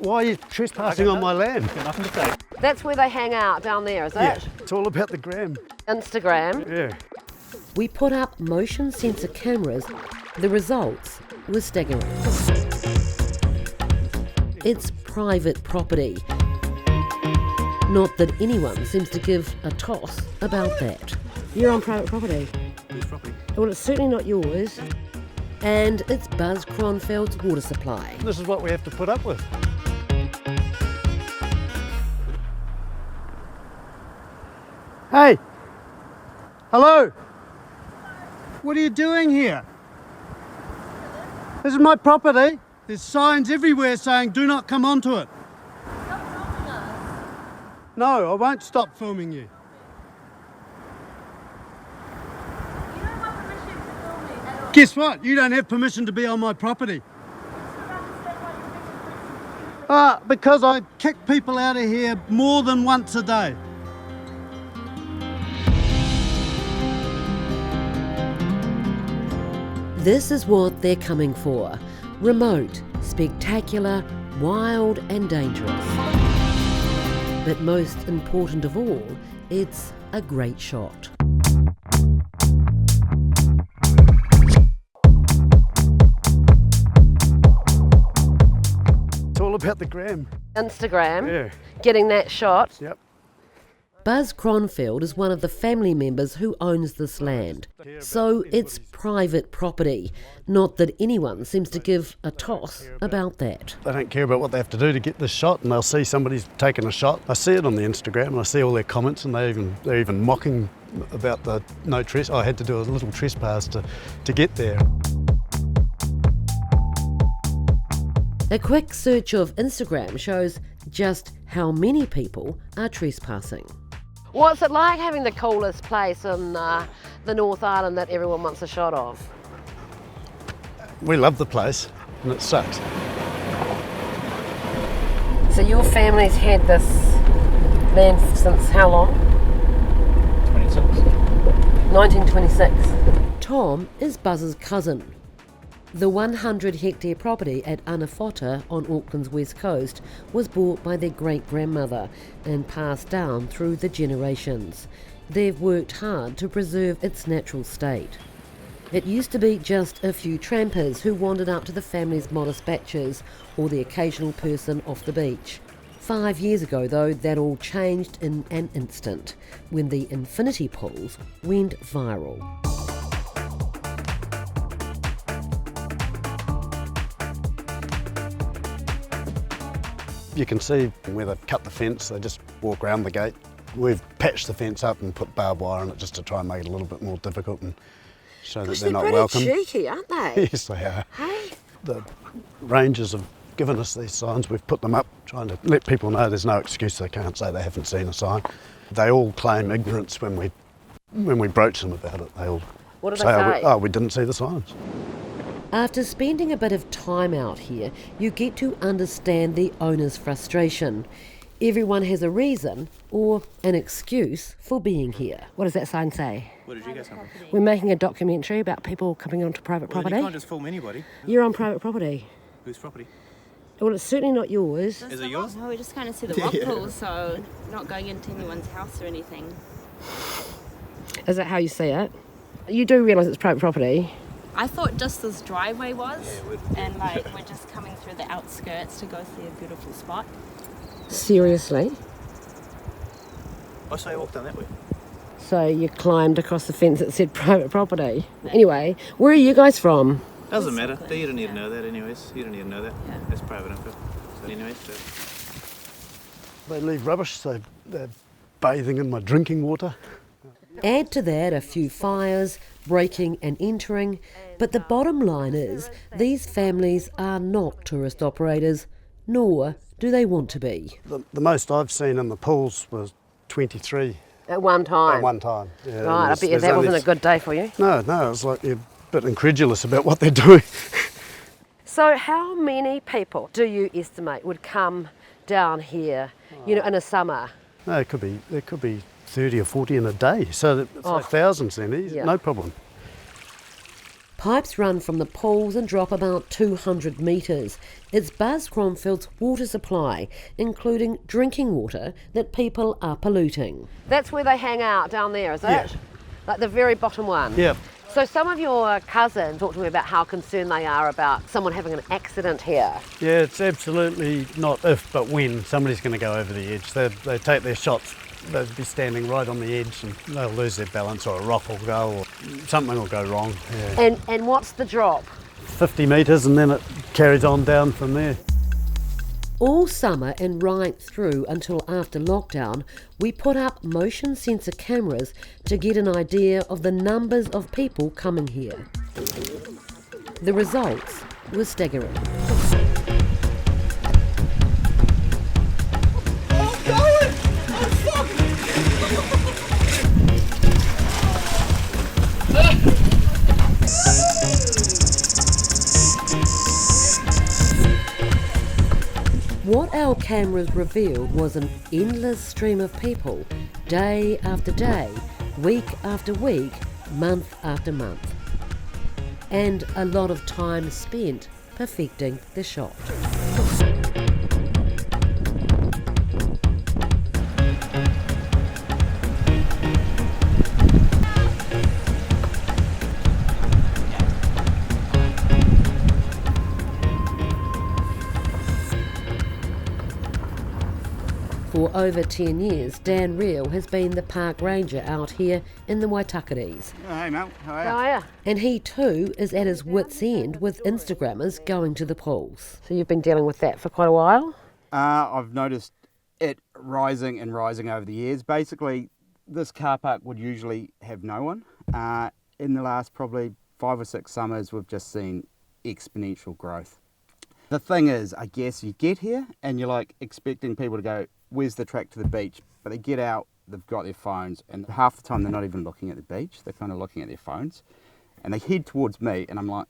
Why are you trespassing on my land? Nothing to say. That's where they hang out down there, is it? Yeah, it's all about the gram. Instagram. Yeah. We put up motion sensor cameras. The results were staggering. It's private property. Not that anyone seems to give a toss about that. You're on private property. Whose property? Well, it's certainly not yours. And it's Buzz Cronfeld's water supply. This is what we have to put up with. Hey! Hello! What are you doing here? This is my property. There's signs everywhere saying do not come onto it. Stop filming us. No, I won't stop filming you. You don't have permission to film me at all. Guess what? You don't have permission to be on my property. Because I kick people out of here more than once a day. This is what they're coming for. Remote, spectacular, wild and dangerous. But most important of all, it's a great shot. It's all about the gram. Instagram. Yeah. Getting that shot. Yep. Buzz Cronfeld is one of the family members who owns this land. So it's private property. Not that anyone seems to give a toss about that. They don't care about what they have to do to get this shot, and they'll see somebody's taken a shot. I see it on the Instagram and I see all their comments, and they're even mocking about the no trespass. I had to do a little trespass to get there. A quick search of Instagram shows just how many people are trespassing. What's it like having the coolest place in the North Island that everyone wants a shot of? We love the place, and it sucks. So your family's had this land since how long? 26. 1926. Tom is Buzz's cousin. The 100-hectare property at Anafota on Auckland's west coast was bought by their great-grandmother and passed down through the generations. They've worked hard to preserve its natural state. It used to be just a few trampers who wandered up to the family's modest bachelors or the occasional person off the beach. 5 years ago, though, that all changed in an instant when the infinity pools went viral. You can see where they've cut the fence, they just walk around the gate. We've patched the fence up and put barbed wire on it just to try and make it a little bit more difficult and show that they're not welcome. They're pretty cheeky, aren't they? Yes, they are. Hey? The rangers have given us these signs, we've put them up, trying to let people know there's no excuse. They can't say they haven't seen a sign. They all claim ignorance when we broach them about it. They all What do they say? oh, we didn't see the signs. After spending a bit of time out here, you get to understand the owner's frustration. Everyone has a reason or an excuse for being here. What does that sign say? Where did you guys come from? We're making a documentary about people coming onto private Well, property. you can't just film anybody. You're on private property. Whose property? Well, it's certainly not yours. Is it yours? No, we just kind of see the rock pool, so not going into anyone's house or anything. Is that how you see it? You do realise it's private property. I thought just this driveway was, and like we're just coming through the outskirts to go see a beautiful spot. Seriously? I say I walked down that way. So you climbed across the fence that said private property. Anyway, where are you guys from? Doesn't matter. You don't need to know that anyways. You don't need to know that. Yeah. That's private info. So anyways, They leave rubbish, so they're bathing in my drinking water. Add to that a few fires, breaking and entering, but the bottom line is these families are not tourist operators, nor do they want to be. The most I've seen in the pools was 23 At one time. at one time. Yeah, Right, I bet you that wasn't a good day for you. No, it was like you're a bit incredulous about what they're doing. So how many people do you estimate would come down here, in a summer? No, there could be 30 or 40 in a day, so it's like thousands then, Yeah. no problem. Pipes run from the pools and drop about 200 metres. It's Buzz Cromfield's water supply, including drinking water that people are polluting. That's where they hang out down there, is it? Yeah. Like the very bottom one? Yeah. So some of your cousins talk to me about how concerned they are about someone having an accident here. Yeah, it's absolutely not if, but when somebody's going to go over the edge. They take their shots, they'll be standing right on the edge and they'll lose their balance, or a rock will go, or something will go wrong. Yeah. And what's the drop? 50 metres and then it carries on down from there. All summer and right through until after lockdown, we put up motion sensor cameras to get an idea of the numbers of people coming here. The results were staggering. What our cameras revealed was an endless stream of people, day after day, week after week, month after month. And a lot of time spent perfecting the shot. For over 10 years, Dan Reel has been the park ranger out here in the Waitakares. Oh, hey Mel, how are you? How are you? And he too is at his wits' end with Instagrammers going to the pools. So you've been dealing with that for quite a while? I've noticed it rising and rising over the years. Basically, this car park would usually have no one. In the last probably 5 or 6 summers, we've just seen exponential growth. The thing is, I guess you get here and you're like expecting people to go, where's the track to the beach? But they get out, they've got their phones, and half the time they're not even looking at the beach, they're kind of looking at their phones. And they head towards me, and I'm like,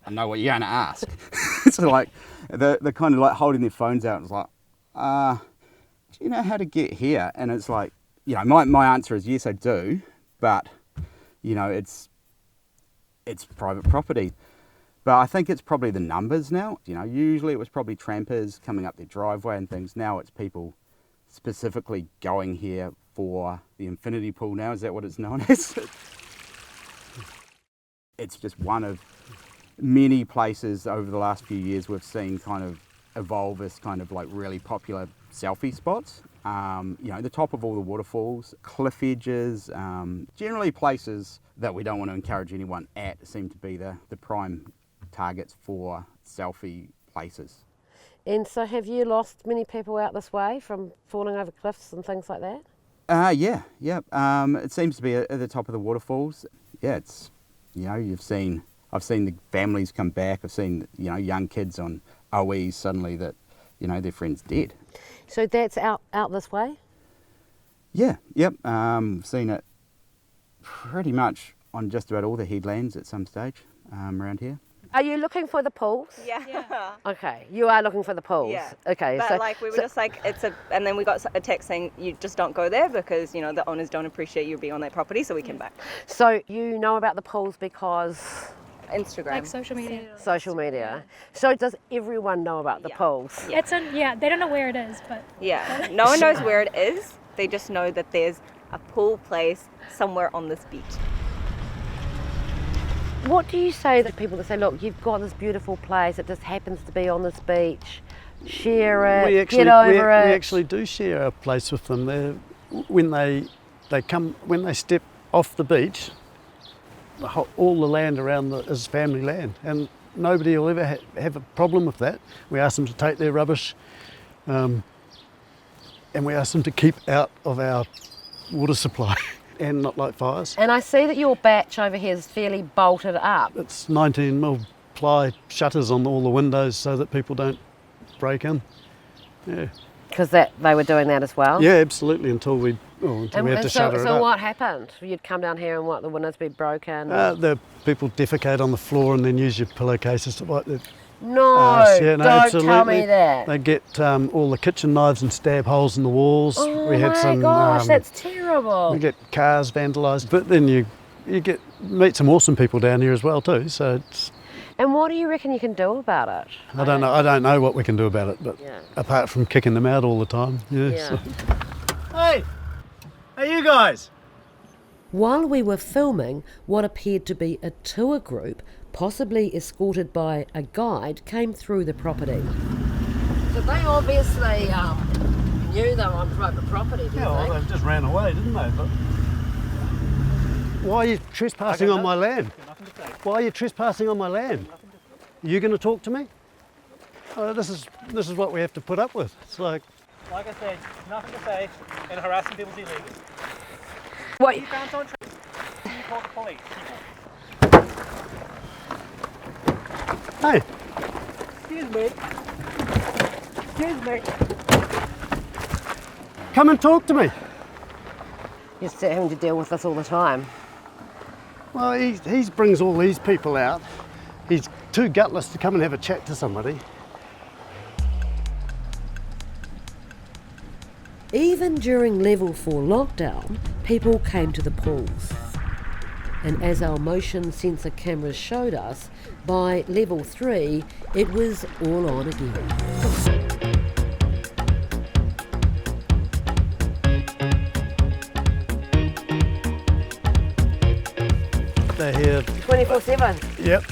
I know what you're going to ask. So like, they're kind of like holding their phones out, and it's like, do you know how to get here? And it's like, you know, my answer is yes, I do, but, you know, it's private property. But I think it's probably the numbers now. You know, usually it was probably trampers coming up their driveway and things. Now it's people specifically going here for the infinity pool now. Is that what it's known as? It's just one of many places over the last few years we've seen kind of evolve as kind of like really popular selfie spots. You know, the top of all the waterfalls, cliff edges, generally places that we don't want to encourage anyone at seem to be the prime targets for selfie places. And so have you lost many people out this way from falling over cliffs and things like that? Yeah. It seems to be at the top of the waterfalls. Yeah, it's, you know, I've seen the families come back. I've seen, you know, young kids on OEs suddenly that, you know, their friend's dead. So that's out this way? Yeah, seen it pretty much on just about all the headlands at some stage around here. Are you looking for the pools? Yeah. Okay, you are looking for the pools. Yeah. Okay, But like we were just like and then we got a text saying you just don't go there because, you know, the owners don't appreciate you being on their property, so we came back. So you know about the pools because Instagram. Like social media. social media. So does everyone know about the pools? Yeah. They don't know where it is, but Yeah. No one knows where it is. They just know that there's a pool place somewhere on this beach. What do you say to people that say, look, you've got this beautiful place, it just happens to be on this beach, share it, get over it? We actually do share a place with them. When they step off the beach, all the land around is family land, and nobody will ever have a problem with that. We ask them to take their rubbish, and we ask them to keep out of our water supply and not light fires. And I see that your batch over here is fairly bolted up. It's 19mm ply shutters on all the windows so that people don't break in. Yeah. Because they were doing that as well? Yeah, absolutely, until we had to shutter it up. So what happened? You'd come down here and what, the windows be broken? The people defecate on the floor and then use your pillowcases to wipe their No, arse. Yeah, don't tell me that. They get all the kitchen knives and stab holes in the walls. Oh my gosh, that's terrible. We get cars vandalised, but then you you meet some awesome people down here as well too. So it's, And what do you reckon you can do about it? I don't know what we can do about it, but Yeah. apart from kicking them out all the time. Yeah. Yeah. Hey, you guys. While we were filming, what appeared to be a tour group, possibly escorted by a guide, came through the property. So they obviously knew they were on private property, didn't Yeah, well, they just ran away, didn't they? But why are you trespassing on my land? Why are you trespassing on my land? Are you going to talk to me? This is what we have to put up with. It's like I said, nothing to say, and harassing people's illegal. What? You found someone you call the police. Hey, Excuse me. Excuse me. come and talk to me. You're still having to deal with this all the time. Well, he brings all these people out. He's too gutless to come and have a chat to somebody. Even during level 4 lockdown, people came to the pools. And as our motion sensor cameras showed us, by level 3, it was all on again. They're here. 24/7. Yep.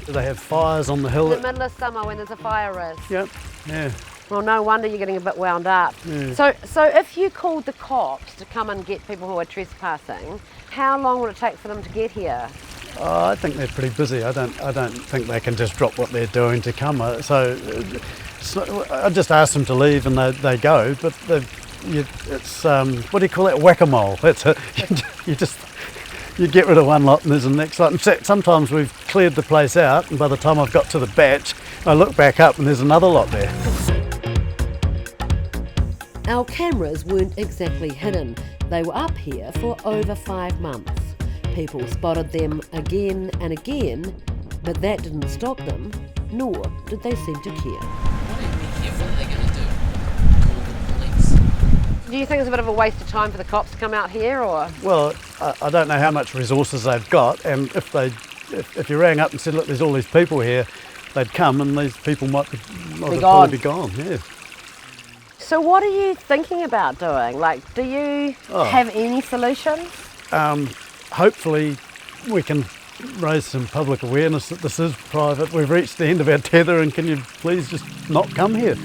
They have fires on the hill. In the middle of summer when there's a fire risk. Yep. Yeah. Well, no wonder you're getting a bit wound up. Yeah. So if you called the cops to come and get people who are trespassing, how long would it take for them to get here? Oh, I think they're pretty busy. I don't think they can just drop what they're doing to come. So I just ask them to leave and they go. But it's what do you call it? Whack-a-mole. That's it. You get rid of one lot and there's the next lot. In fact, sometimes we've cleared the place out, and by the time I've got to the batch, I look back up and there's another lot there. Our cameras weren't exactly hidden. They were up here for over 5 months. People spotted them again and again, but that didn't stop them, nor did they seem to care. What are they going to do? Call the police? Do you think it's a bit of a waste of time for the cops to come out here, or? Well, I don't know how much resources they've got, and if you rang up and said, look, there's all these people here, they'd come and these people might probably be gone. Yeah. So what are you thinking about doing? Like, do you have any solutions? Hopefully we can raise some public awareness that this is private. We've reached the end of our tether and can you please just not come here?